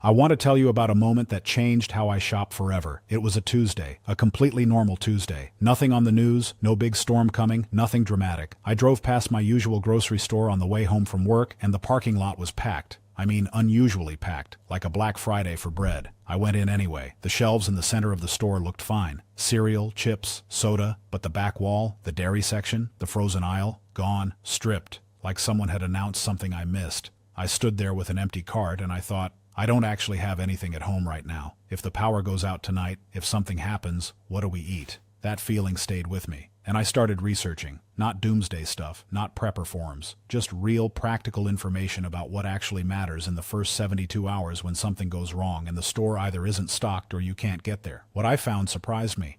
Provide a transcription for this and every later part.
I want to tell you about a moment that changed how I shop forever. It was a Tuesday, a completely normal Tuesday. Nothing on the news, no big storm coming, nothing dramatic. I drove past my usual grocery store on the way home from work, and the parking lot was packed. I mean, unusually packed, like a Black Friday for bread. I went in anyway. The shelves in the center of the store looked fine. Cereal, chips, soda, but the back wall, the dairy section, the frozen aisle, gone, stripped, like someone had announced something I missed. I stood there with an empty cart and I thought, I don't actually have anything at home right now. If the power goes out tonight, if something happens, what do we eat? That feeling stayed with me. And I started researching. Not doomsday stuff, not prepper forums. Just real, practical information about what actually matters in the first 72 hours when something goes wrong and the store either isn't stocked or you can't get there. What I found surprised me.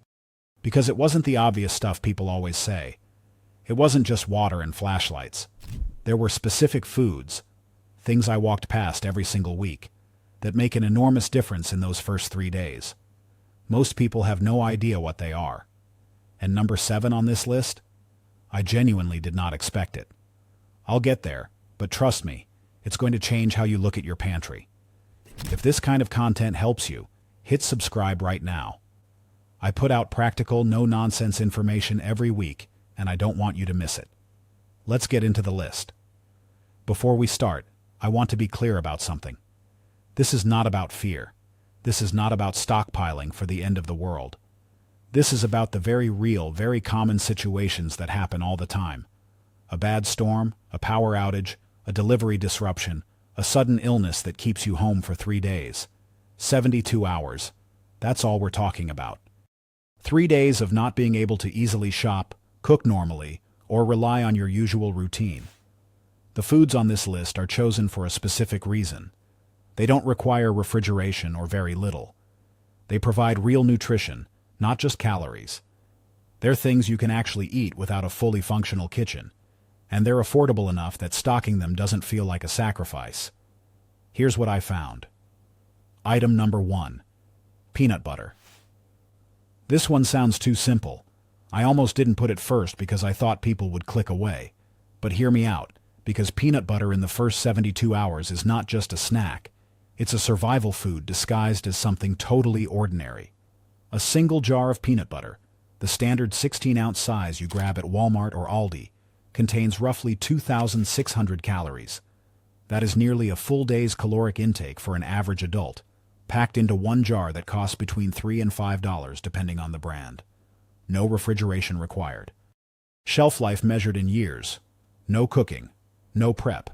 Because it wasn't the obvious stuff people always say. It wasn't just water and flashlights. There were specific foods, things I walked past every single week, that make an enormous difference in those first 3 days. Most people have no idea what they are. And number 7 on this list? I genuinely did not expect it. I'll get there, but trust me, it's going to change how you look at your pantry. If this kind of content helps you, hit subscribe right now. I put out practical, no-nonsense information every week, and I don't want you to miss it. Let's get into the list. Before we start, I want to be clear about something. This is not about fear. This is not about stockpiling for the end of the world. This is about the very real, very common situations that happen all the time. A bad storm, a power outage, a delivery disruption, a sudden illness that keeps you home for 3 days. 72 hours. That's all we're talking about. 3 days of not being able to easily shop, cook normally, or rely on your usual routine. The foods on this list are chosen for a specific reason. They don't require refrigeration or very little. They provide real nutrition, not just calories. They're things you can actually eat without a fully functional kitchen, and they're affordable enough that stocking them doesn't feel like a sacrifice. Here's what I found. Item number 1. Peanut butter. This one sounds too simple. I almost didn't put it first because I thought people would click away. But hear me out, because peanut butter in the first 72 hours is not just a snack. It's a survival food disguised as something totally ordinary. A single jar of peanut butter, the standard 16-ounce size you grab at Walmart or Aldi, contains roughly 2,600 calories. That is nearly a full day's caloric intake for an average adult, packed into one jar that costs between $3 and $5 depending on the brand. No refrigeration required. Shelf life measured in years. No cooking. No prep.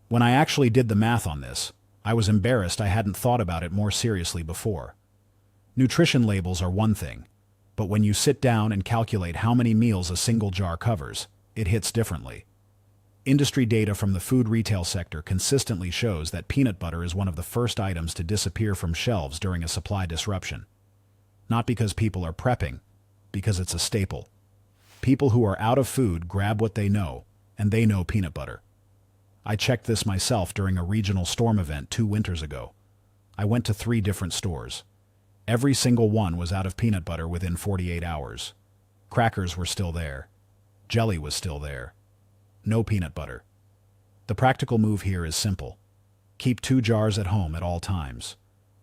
When I actually did the math on this, I was embarrassed I hadn't thought about it more seriously before. Nutrition labels are one thing, but when you sit down and calculate how many meals a single jar covers, it hits differently. Industry data from the food retail sector consistently shows that peanut butter is one of the first items to disappear from shelves during a supply disruption. Not because people are prepping, because it's a staple. People who are out of food grab what they know, and they know peanut butter. I checked this myself during a regional storm event 2 winters ago. I went to 3 different stores. Every single one was out of peanut butter within 48 hours. Crackers were still there. Jelly was still there. No peanut butter. The practical move here is simple. Keep 2 jars at home at all times.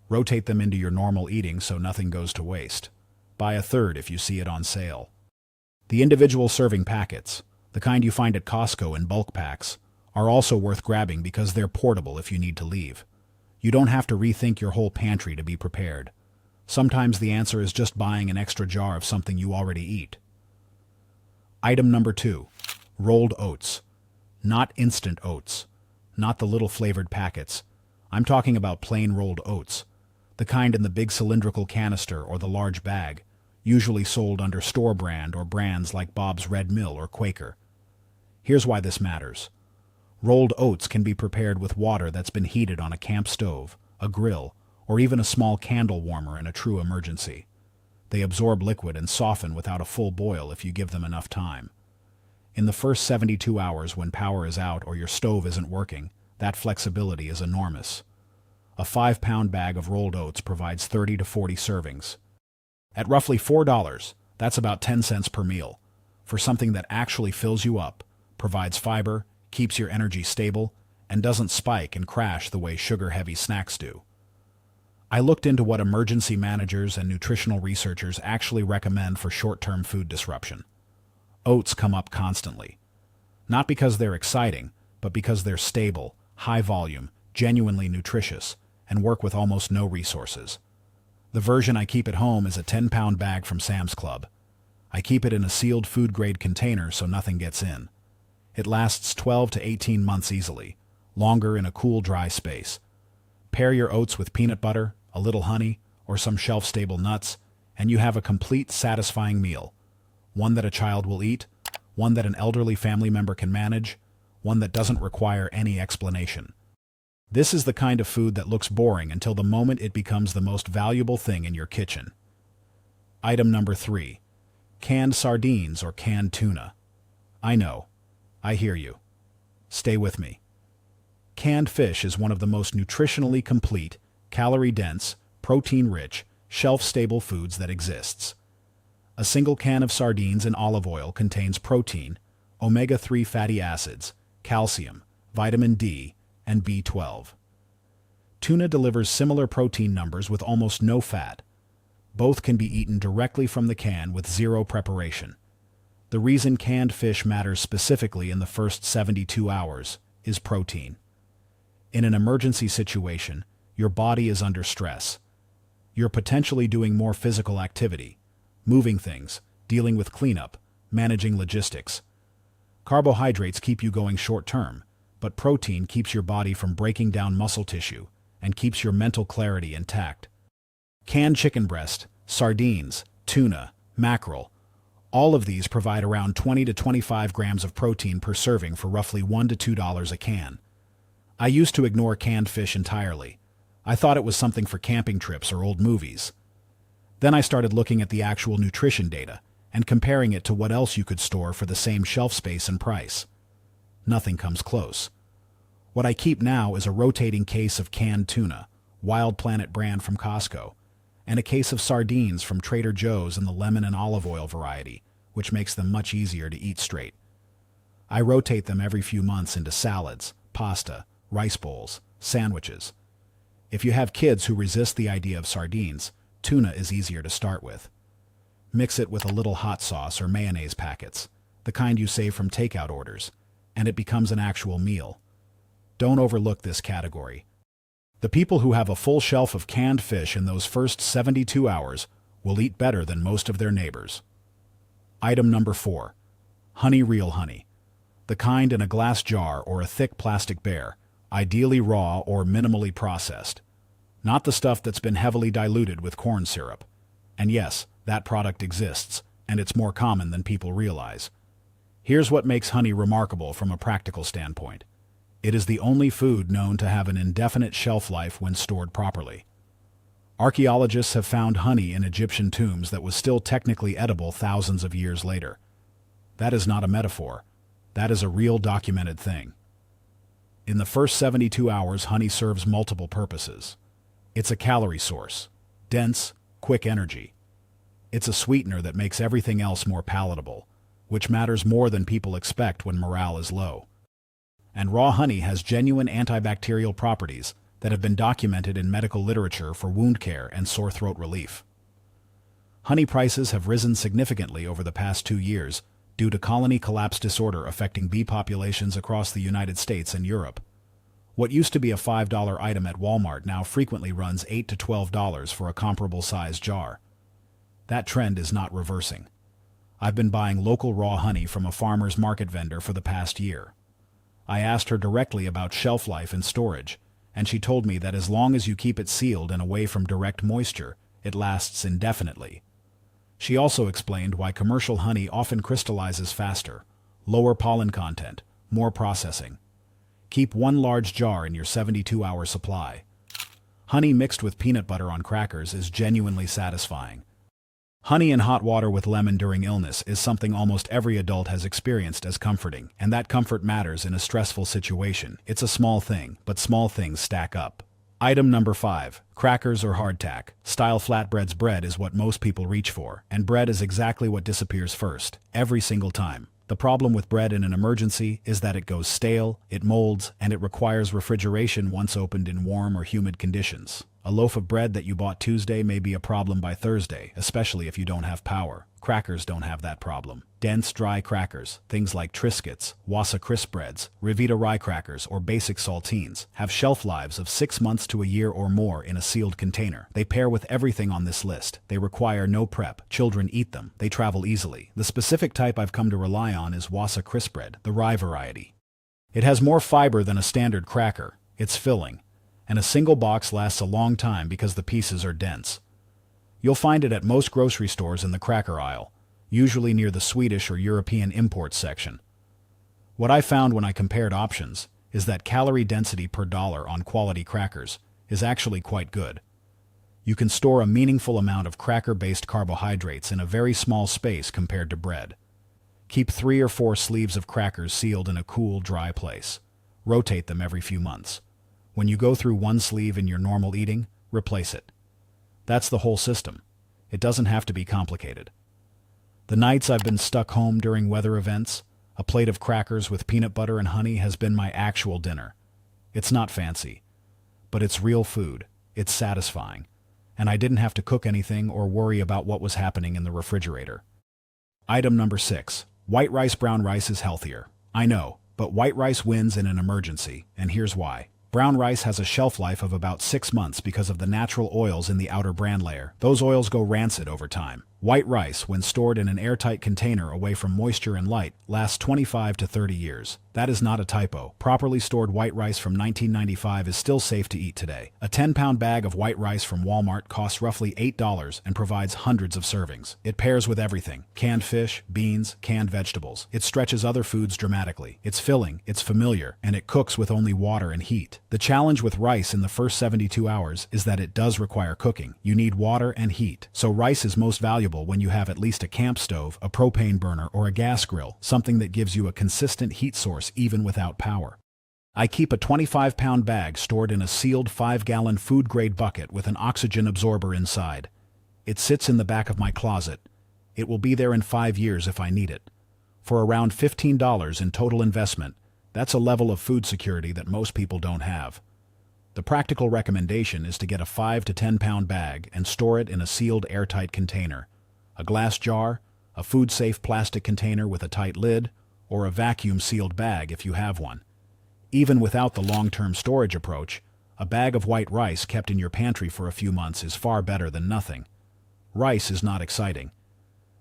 Rotate them into your normal eating so nothing goes to waste. Buy a third if you see it on sale. The individual serving packets, the kind you find at Costco in bulk packs, are also worth grabbing because they're portable if you need to leave. You don't have to rethink your whole pantry to be prepared. Sometimes the answer is just buying an extra jar of something you already eat. Item number 2. Rolled oats. Not instant oats. Not the little flavored packets. I'm talking about plain rolled oats. The kind in the big cylindrical canister or the large bag, usually sold under store brand or brands like Bob's Red Mill or Quaker. Here's why this matters. Rolled oats can be prepared with water that's been heated on a camp stove, a grill, or even a small candle warmer in a true emergency. They absorb liquid and soften without a full boil if you give them enough time. In the first 72 hours when power is out or your stove isn't working, that flexibility is enormous. A 5-pound bag of rolled oats provides 30 to 40 servings. At roughly $4, that's about 10 cents per meal, for something that actually fills you up, provides fiber, keeps your energy stable, and doesn't spike and crash the way sugar-heavy snacks do. I looked into what emergency managers and nutritional researchers actually recommend for short-term food disruption. Oats come up constantly. Not because they're exciting, but because they're stable, high volume, genuinely nutritious, and work with almost no resources. The version I keep at home is a 10-pound bag from Sam's Club. I keep it in a sealed food-grade container so nothing gets in. It lasts 12 to 18 months easily, longer in a cool, dry space. Pair your oats with peanut butter, a little honey, or some shelf-stable nuts, and you have a complete, satisfying meal. One that a child will eat, one that an elderly family member can manage, one that doesn't require any explanation. This is the kind of food that looks boring until the moment it becomes the most valuable thing in your kitchen. Item number 3. Canned sardines or canned tuna. I know. I hear you. Stay with me. Canned fish is one of the most nutritionally complete, calorie-dense, protein-rich, shelf-stable foods that exists. A single can of sardines in olive oil contains protein, omega-3 fatty acids, calcium, vitamin D, and B12. Tuna delivers similar protein numbers with almost no fat. Both can be eaten directly from the can with zero preparation. The reason canned fish matters specifically in the first 72 hours is protein. In an emergency situation, your body is under stress. You're potentially doing more physical activity, moving things, dealing with cleanup, managing logistics. Carbohydrates keep you going short-term, but protein keeps your body from breaking down muscle tissue and keeps your mental clarity intact. Canned chicken breast, sardines, tuna, mackerel, all of these provide around 20 to 25 grams of protein per serving for roughly $1 to $2 a can. I used to ignore canned fish entirely. I thought it was something for camping trips or old movies. Then I started looking at the actual nutrition data and comparing it to what else you could store for the same shelf space and price. Nothing comes close. What I keep now is a rotating case of canned tuna, Wild Planet brand from Costco, and a case of sardines from Trader Joe's in the lemon and olive oil variety, which makes them much easier to eat straight. I rotate them every few months into salads, pasta, rice bowls, sandwiches. If you have kids who resist the idea of sardines, tuna is easier to start with. Mix it with a little hot sauce or mayonnaise packets, the kind you save from takeout orders, and it becomes an actual meal. Don't overlook this category. The people who have a full shelf of canned fish in those first 72 hours will eat better than most of their neighbors. Item number 4. Honey, real honey. The kind in a glass jar or a thick plastic bear, ideally raw or minimally processed. Not the stuff that's been heavily diluted with corn syrup. And yes, that product exists, and it's more common than people realize. Here's what makes honey remarkable from a practical standpoint. It is the only food known to have an indefinite shelf life when stored properly. Archaeologists have found honey in Egyptian tombs that was still technically edible thousands of years later. That is not a metaphor. That is a real documented thing. In the first 72 hours, honey serves multiple purposes. It's a calorie source, dense, quick energy. It's a sweetener that makes everything else more palatable, which matters more than people expect when morale is low. And raw honey has genuine antibacterial properties that have been documented in medical literature for wound care and sore throat relief. Honey prices have risen significantly over the past 2 years due to colony collapse disorder affecting bee populations across the United States and Europe. What used to be a $5 item at Walmart now frequently runs $8 to $12 for a comparable size jar. That trend is not reversing. I've been buying local raw honey from a farmer's market vendor for the past year. I asked her directly about shelf life and storage, and she told me that as long as you keep it sealed and away from direct moisture, it lasts indefinitely. She also explained why commercial honey often crystallizes faster, lower pollen content, more processing. Keep one large jar in your 72-hour supply. Honey mixed with peanut butter on crackers is genuinely satisfying. Honey in hot water with lemon during illness is something almost every adult has experienced as comforting, and that comfort matters in a stressful situation. It's a small thing, but small things stack up. Item number 5. Crackers or hardtack. Style flatbread's bread is what most people reach for, and bread is exactly what disappears first, every single time. The problem with bread in an emergency is that it goes stale, it molds, and it requires refrigeration once opened in warm or humid conditions. A loaf of bread that you bought Tuesday may be a problem by Thursday, especially if you don't have power. Crackers don't have that problem. Dense, dry crackers, things like Triscuits, Wassa crisp breads, Revita rye crackers, or basic saltines, have shelf lives of 6 months to a year or more in a sealed container. They pair with everything on this list. They require no prep. Children eat them. They travel easily. The specific type I've come to rely on is Wassa crisp bread, the rye variety. It has more fiber than a standard cracker. It's filling. And a single box lasts a long time because the pieces are dense. You'll find it at most grocery stores in the cracker aisle, usually near the Swedish or European imports section. What I found when I compared options is that calorie density per dollar on quality crackers is actually quite good. You can store a meaningful amount of cracker-based carbohydrates in a very small space compared to bread. Keep 3 or 4 sleeves of crackers sealed in a cool, dry place. Rotate them every few months. When you go through one sleeve in your normal eating, replace it. That's the whole system. It doesn't have to be complicated. The nights I've been stuck home during weather events, a plate of crackers with peanut butter and honey has been my actual dinner. It's not fancy, but it's real food. It's satisfying. And I didn't have to cook anything or worry about what was happening in the refrigerator. Item number 6. White rice. Brown rice is healthier. I know, but white rice wins in an emergency, and here's why. Brown rice has a shelf life of about 6 months because of the natural oils in the outer bran layer. Those oils go rancid over time. White rice, when stored in an airtight container away from moisture and light, lasts 25 to 30 years. That is not a typo. Properly stored white rice from 1995 is still safe to eat today. A 10-pound bag of white rice from Walmart costs roughly $8 and provides hundreds of servings. It pairs with everything: canned fish, beans, canned vegetables. It stretches other foods dramatically. It's filling, it's familiar, and it cooks with only water and heat. The challenge with rice in the first 72 hours is that it does require cooking. You need water and heat. So rice is most valuable when you have at least a camp stove, a propane burner, or a gas grill, something that gives you a consistent heat source even without power. I keep a 25-pound bag stored in a sealed 5-gallon food-grade bucket with an oxygen absorber inside. It sits in the back of my closet. It will be there in 5 years if I need it. For around $15 in total investment, that's a level of food security that most people don't have. The practical recommendation is to get a 5 to 10-pound bag and store it in a sealed airtight container. A glass jar, a food-safe plastic container with a tight lid, or a vacuum-sealed bag if you have one. Even without the long-term storage approach, a bag of white rice kept in your pantry for a few months is far better than nothing. Rice is not exciting,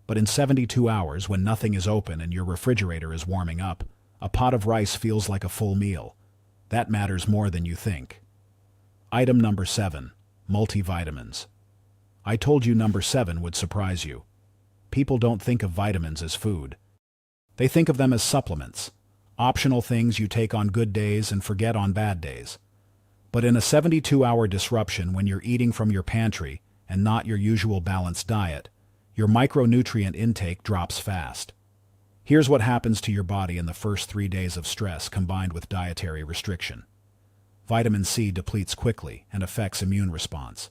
but in 72 hours when nothing is open and your refrigerator is warming up, a pot of rice feels like a full meal. That matters more than you think. Item number 7. Multivitamins. I told you number 7 would surprise you. People don't think of vitamins as food. They think of them as supplements, optional things you take on good days and forget on bad days. But in a 72-hour disruption when you're eating from your pantry and not your usual balanced diet, your micronutrient intake drops fast. Here's what happens to your body in the first 3 days of stress combined with dietary restriction. Vitamin C depletes quickly and affects immune response.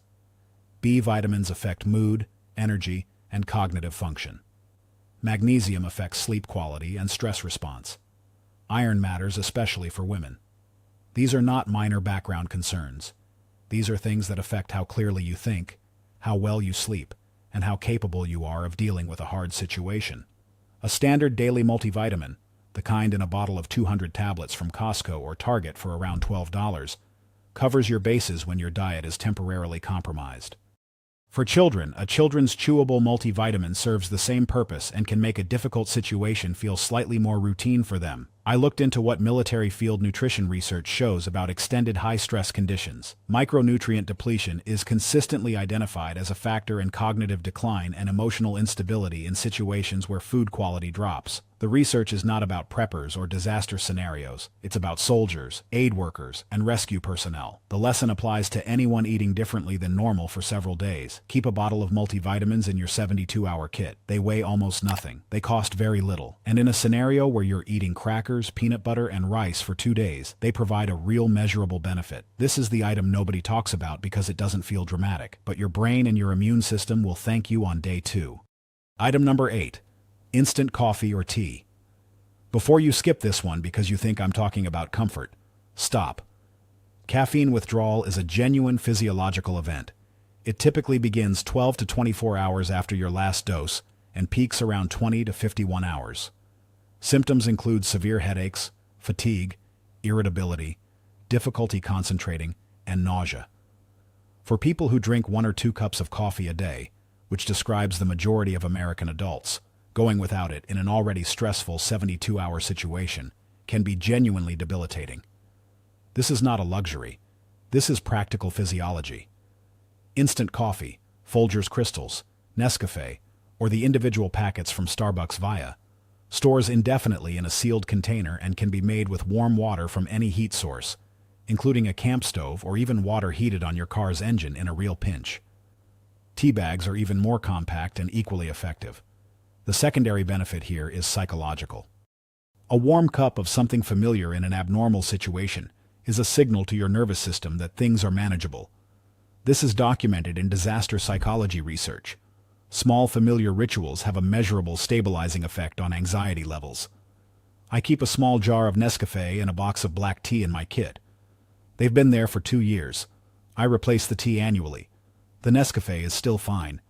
B vitamins affect mood, energy, and cognitive function. Magnesium affects sleep quality and stress response. Iron matters especially for women. These are not minor background concerns. These are things that affect how clearly you think, how well you sleep, and how capable you are of dealing with a hard situation. A standard daily multivitamin, the kind in a bottle of 200 tablets from Costco or Target for around $12, covers your bases when your diet is temporarily compromised. For children, a children's chewable multivitamin serves the same purpose and can make a difficult situation feel slightly more routine for them. I looked into what military field nutrition research shows about extended high-stress conditions. Micronutrient depletion is consistently identified as a factor in cognitive decline and emotional instability in situations where food quality drops. The research is not about preppers or disaster scenarios. It's about soldiers, aid workers, and rescue personnel. The lesson applies to anyone eating differently than normal for several days. Keep a bottle of multivitamins in your 72-hour kit. They weigh almost nothing. They cost very little. And in a scenario where you're eating crackers, peanut butter, and rice for 2 days, they provide a real measurable benefit. This is the item nobody talks about because it doesn't feel dramatic, but your brain and your immune system will thank you on day 2. Item number 8. Instant coffee or tea. Before you skip this one because you think I'm talking about comfort, stop. Caffeine withdrawal is a genuine physiological event. It typically begins 12 to 24 hours after your last dose and peaks around 20 to 51 hours. Symptoms include severe headaches, fatigue, irritability, difficulty concentrating, and nausea. For people who drink 1 or 2 cups of coffee a day, which describes the majority of American adults, going without it in an already stressful 72-hour situation can be genuinely debilitating. This is not a luxury. This is practical physiology. Instant coffee, Folgers Crystals, Nescafe, or the individual packets from Starbucks stores indefinitely in a sealed container and can be made with warm water from any heat source, including a camp stove or even water heated on your car's engine in a real pinch. Tea bags are even more compact and equally effective. The secondary benefit here is psychological. A warm cup of something familiar in an abnormal situation is a signal to your nervous system that things are manageable. This is documented in disaster psychology research. Small familiar rituals have a measurable stabilizing effect on anxiety levels. I keep a small jar of Nescafe and a box of black tea in my kit. They've been there for 2 years. I replace the tea annually. The Nescafe is still fine.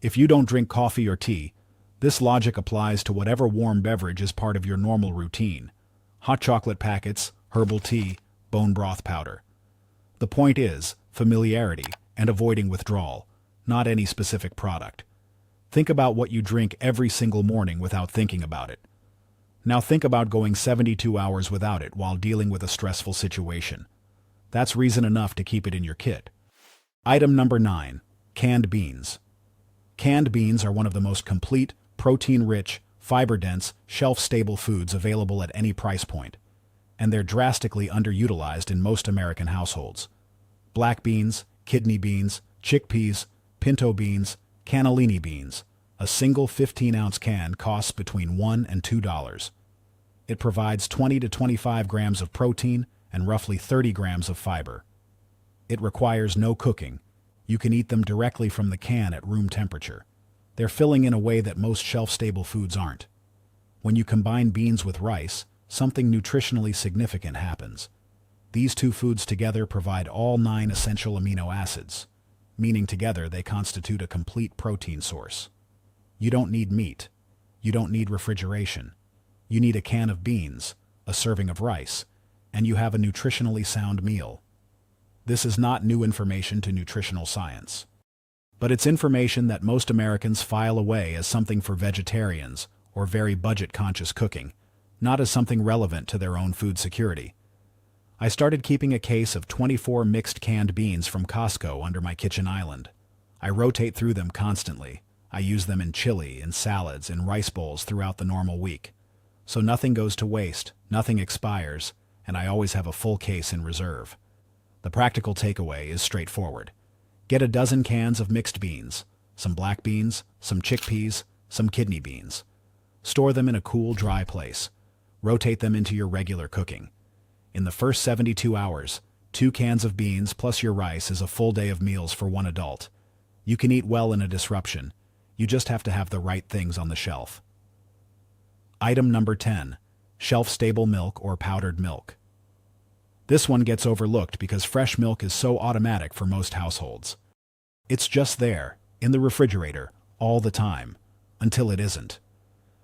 If you don't drink coffee or tea, this logic applies to whatever warm beverage is part of your normal routine. Hot chocolate packets, herbal tea, bone broth powder. The point is familiarity and avoiding withdrawal, not any specific product. Think about what you drink every single morning without thinking about it. Now think about going 72 hours without it while dealing with a stressful situation. That's reason enough to keep it in your kit. Item number 9. Canned beans. Canned beans are one of the most complete, protein-rich, fiber-dense, shelf-stable foods available at any price point, and they're drastically underutilized in most American households. Black beans, kidney beans, chickpeas, pinto beans, cannellini beans. A single 15-ounce can costs between $1 and $2. It provides 20 to 25 grams of protein and roughly 30 grams of fiber. It requires no cooking. You can eat them directly from the can at room temperature. They're filling in a way that most shelf-stable foods aren't. When you combine beans with rice, something nutritionally significant happens. These two foods together provide all 9 essential amino acids, meaning together they constitute a complete protein source. You don't need meat. You don't need refrigeration. You need a can of beans, a serving of rice, and you have a nutritionally sound meal. This is not new information to nutritional science. But it's information that most Americans file away as something for vegetarians or very budget-conscious cooking, not as something relevant to their own food security. I started keeping a case of 24 mixed canned beans from Costco under my kitchen island. I rotate through them constantly. I use them in chili, in salads, in rice bowls throughout the normal week. So nothing goes to waste, nothing expires, and I always have a full case in reserve. The practical takeaway is straightforward. Get a dozen cans of mixed beans, some black beans, some chickpeas, some kidney beans. Store them in a cool, dry place. Rotate them into your regular cooking. In the first 72 hours, 2 cans of beans plus your rice is a full day of meals for one adult. You can eat well in a disruption. You just have to have the right things on the shelf. Item number 10. Shelf-stable milk or powdered milk. This one gets overlooked because fresh milk is so automatic for most households. It's just there, in the refrigerator, all the time, until it isn't.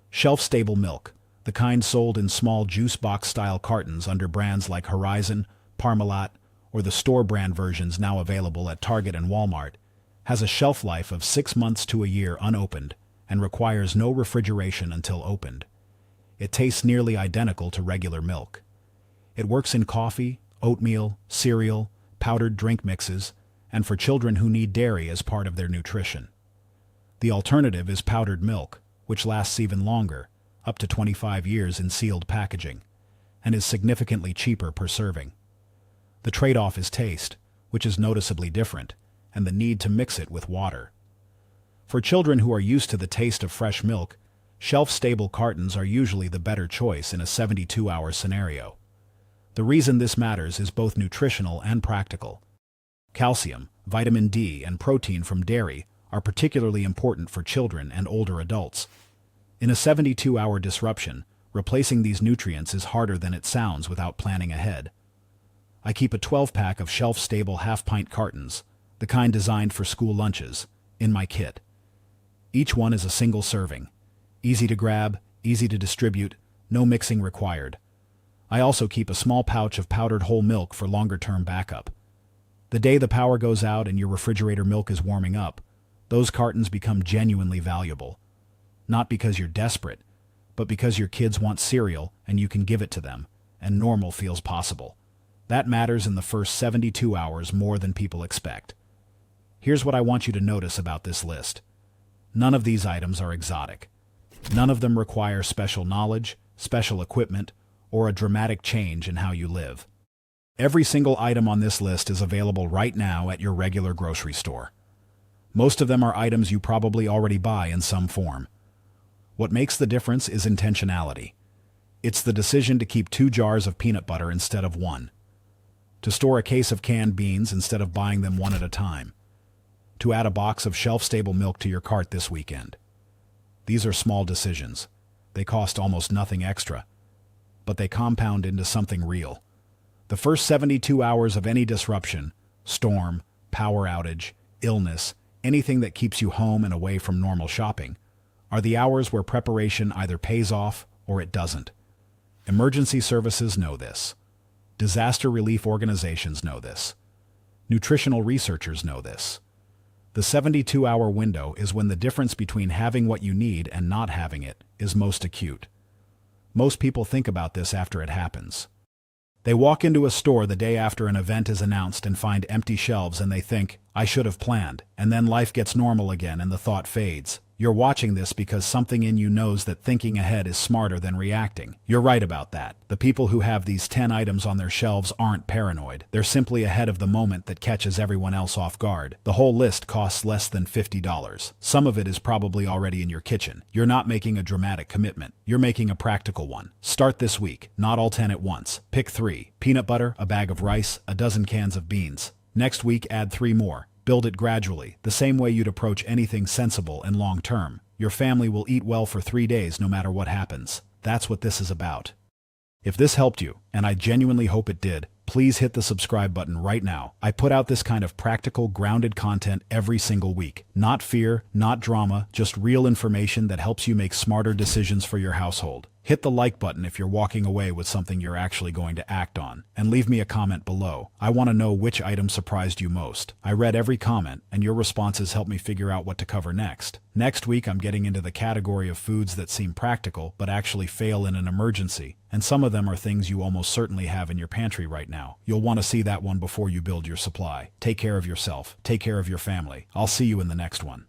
Shelf-stable milk, the kind sold in small juice box-style cartons under brands like Horizon, Parmalat, or the store-brand versions now available at Target and Walmart, has a shelf life of 6 months to a year unopened and requires no refrigeration until opened. It tastes nearly identical to regular milk. It works in coffee, oatmeal, cereal, powdered drink mixes, and for children who need dairy as part of their nutrition. The alternative is powdered milk, which lasts even longer, up to 25 years in sealed packaging, and is significantly cheaper per serving. The trade-off is taste, which is noticeably different, and the need to mix it with water. For children who are used to the taste of fresh milk, shelf-stable cartons are usually the better choice in a 72-hour scenario. The reason this matters is both nutritional and practical. Calcium, vitamin D, and protein from dairy are particularly important for children and older adults. In a 72-hour disruption, replacing these nutrients is harder than it sounds without planning ahead. I keep a 12-pack of shelf-stable half-pint cartons, the kind designed for school lunches, in my kit. Each one is a single serving. Easy to grab, easy to distribute, no mixing required. I also keep a small pouch of powdered whole milk for longer-term backup. The day the power goes out and your refrigerator milk is warming up, those cartons become genuinely valuable. Not because you're desperate, but because your kids want cereal and you can give it to them, and normal feels possible. That matters in the first 72 hours more than people expect. Here's what I want you to notice about this list. None of these items are exotic. None of them require special knowledge, special equipment, or a dramatic change in how you live. Every single item on this list is available right now at your regular grocery store. Most of them are items you probably already buy in some form. What makes the difference is intentionality. It's the decision to keep 2 jars of peanut butter instead of 1. To store a case of canned beans instead of buying them one at a time. To add a box of shelf-stable milk to your cart this weekend. These are small decisions. They cost almost nothing extra, but they compound into something real. The first 72 hours of any disruption, storm, power outage, illness, anything that keeps you home and away from normal shopping, are the hours where preparation either pays off or it doesn't. Emergency services know this. Disaster relief organizations know this. Nutritional researchers know this. The 72-hour window is when the difference between having what you need and not having it is most acute. Most people think about this after it happens. They walk into a store the day after an event is announced and find empty shelves and they think, I should have planned, and then life gets normal again and the thought fades. You're watching this because something in you knows that thinking ahead is smarter than reacting. You're right about that. The people who have these 10 items on their shelves aren't paranoid. They're simply ahead of the moment that catches everyone else off guard. The whole list costs less than $50. Some of it is probably already in your kitchen. You're not making a dramatic commitment. You're making a practical one. Start this week, not all 10 at once. Pick 3. Peanut butter, a bag of rice, a dozen cans of beans. Next week, add 3 more. Build it gradually, the same way you'd approach anything sensible and long-term. Your family will eat well for 3 days no matter what happens. That's what this is about. If this helped you, and I genuinely hope it did, please hit the subscribe button right now. I put out this kind of practical, grounded content every single week. Not fear, not drama, just real information that helps you make smarter decisions for your household. Hit the like button if you're walking away with something you're actually going to act on, and leave me a comment below. I want to know which item surprised you most. I read every comment, and your responses help me figure out what to cover next. Next week, I'm getting into the category of foods that seem practical but actually fail in an emergency, and some of them are things you almost certainly have in your pantry right now. You'll want to see that one before you build your supply. Take care of yourself. Take care of your family. I'll see you in the next one.